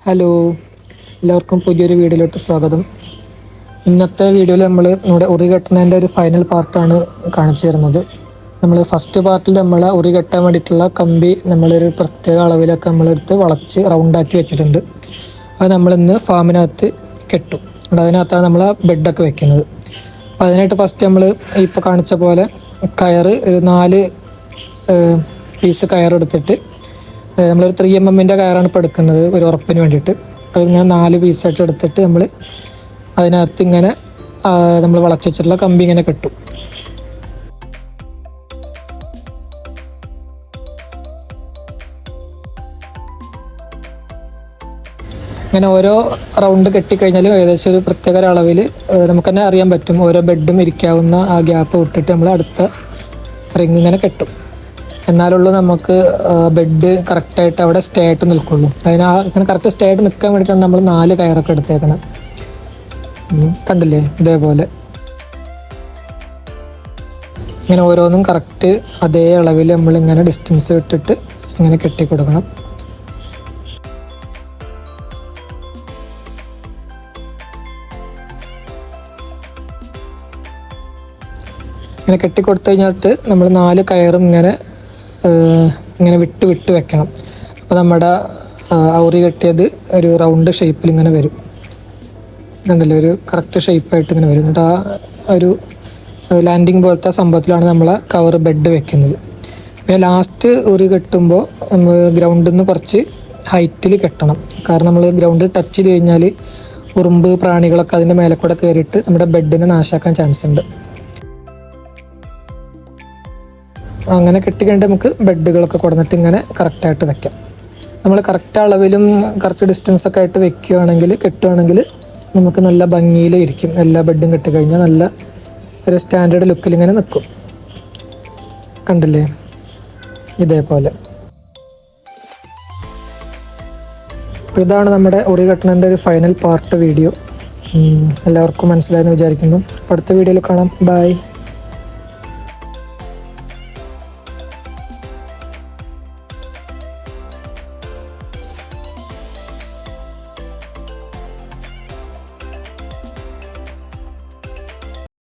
Hello, എല്ലാവർക്കും പുതിയൊരു വീഡിയോയിലോട്ട് സ്വാഗതം. ഇന്നത്തെ വീഡിയോയിൽ നമ്മുടെ ഉറി കെട്ടുന്നതിൻ്റെ ഒരു ഫൈനൽ പാർട്ടാണ് കാണിച്ചു തരുന്നത്. നമ്മൾ ഫസ്റ്റ് പാർട്ടിൽ ഉറി കെട്ടാൻ വേണ്ടിയിട്ടുള്ള കമ്പി നമ്മളൊരു പ്രത്യേക അളവിലൊക്കെ നമ്മളെടുത്ത് വളച്ച് റൗണ്ടാക്കി വെച്ചിട്ടുണ്ട്. അത് നമ്മളിന്ന് ഫാമിനകത്ത് കെട്ടും. അതിനകത്താണ് നമ്മൾ ബെഡൊക്കെ വെക്കുന്നത്. അപ്പോൾ അതിനായിട്ട് ഫസ്റ്റ് നമ്മൾ ഇപ്പോൾ കാണിച്ച പോലെ കയറ് ഒരു 4 പീസ് കയറെടുത്തിട്ട് നമ്മളൊരു 3mm കയറാണ് ഇപ്പോൾ എടുക്കുന്നത് ഒരു ഉറപ്പിന് വേണ്ടിയിട്ട്. അതിങ്ങനെ 4 പീസായിട്ട് എടുത്തിട്ട് നമ്മൾ അതിനകത്ത് ഇങ്ങനെ നമ്മൾ വളച്ച് വെച്ചിട്ടുള്ള കമ്പി ഇങ്ങനെ കെട്ടും. ഇങ്ങനെ ഓരോ റൗണ്ട് കെട്ടിക്കഴിഞ്ഞാലും ഏകദേശം ഒരു പ്രത്യേക അളവിൽ നമുക്ക് തന്നെ അറിയാൻ പറ്റും. ഓരോ ബെഡും ഇരിക്കാവുന്ന ആ ഗ്യാപ്പ് വിട്ടിട്ട് നമ്മൾ അടുത്ത റിങ് ഇങ്ങനെ കെട്ടും. എന്നാലുള്ളൂ നമുക്ക് ബെഡ് കറക്റ്റായിട്ട് അവിടെ സ്റ്റേ ആയിട്ട് നിൽക്കുള്ളൂ. അങ്ങനെ കറക്റ്റ് സ്റ്റേ ആയിട്ട് നിൽക്കാൻ വേണ്ടിയിട്ടാണ് നമ്മൾ 4 കയറൊക്കെ എടുത്തേക്കണം. കണ്ടില്ലേ, ഇതേപോലെ ഇങ്ങനെ ഓരോന്നും കറക്റ്റ് അതേ അളവിൽ നമ്മളിങ്ങനെ ഡിസ്റ്റൻസ് ഇട്ടിട്ട് ഇങ്ങനെ കെട്ടിക്കൊടുക്കണം. ഇങ്ങനെ കെട്ടിക്കൊടുത്തു കഴിഞ്ഞിട്ട് നമ്മൾ 4 കയറും ഇങ്ങനെ വിട്ട് വെക്കണം. അപ്പോൾ നമ്മുടെ ഔറി കെട്ടിയത് ഒരു റൗണ്ട് ഷേപ്പിൽ ഇങ്ങനെ വരും. കണ്ടല്ലോ, ഒരു കറക്റ്റ് ഷേപ്പായിട്ട് ഇങ്ങനെ വരും. എന്നിട്ട് ആ ഒരു ലാൻഡിങ് പോലത്തെ സംഭവത്തിലാണ് നമ്മളെ കവർ ബെഡ് വെക്കുന്നത്. പിന്നെ ലാസ്റ്റ് ഉറി കെട്ടുമ്പോൾ നമ്മൾ ഗ്രൗണ്ടിൽ നിന്ന് കുറച്ച് ഹൈറ്റിൽ കെട്ടണം. കാരണം നമ്മൾ ഗ്രൗണ്ടിൽ ടച്ച് ചെയ്ത് കഴിഞ്ഞാൽ ഉറുമ്പ് പ്രാണികളൊക്കെ അതിൻ്റെ മേലെ കൂടെ കയറിയിട്ട് നമ്മുടെ ബെഡിനെ നാശാക്കാൻ ചാൻസ് ഉണ്ട്. അങ്ങനെ കെട്ടിക്കഴിഞ്ഞിട്ട് നമുക്ക് ബെഡുകളൊക്കെ കൊടുത്തിട്ട് ഇങ്ങനെ കറക്റ്റായിട്ട് വെക്കാം. നമ്മൾ കറക്റ്റ് അളവിലും കറക്റ്റ് ഡിസ്റ്റൻസൊക്കെ ആയിട്ട് കെട്ടുകയാണെങ്കിൽ നമുക്ക് നല്ല ഭംഗിയിൽ ഇരിക്കും. എല്ലാ ബെഡും കെട്ടിക്കഴിഞ്ഞാൽ നല്ല ഒരു സ്റ്റാൻഡേർഡ് ലുക്കിൽ ഇങ്ങനെ നിൽക്കും. കണ്ടില്ലേ, ഇതേപോലെ. അപ്പോൾ ഇതാണ് നമ്മുടെ ഉറി കെട്ടുന്നതിൻ്റെ ഒരു ഫൈനൽ പാർട്ട് വീഡിയോ. എല്ലാവർക്കും മനസ്സിലായെന്ന് വിചാരിക്കുന്നു. അടുത്ത വീഡിയോയിൽ കാണാം. ബൈ.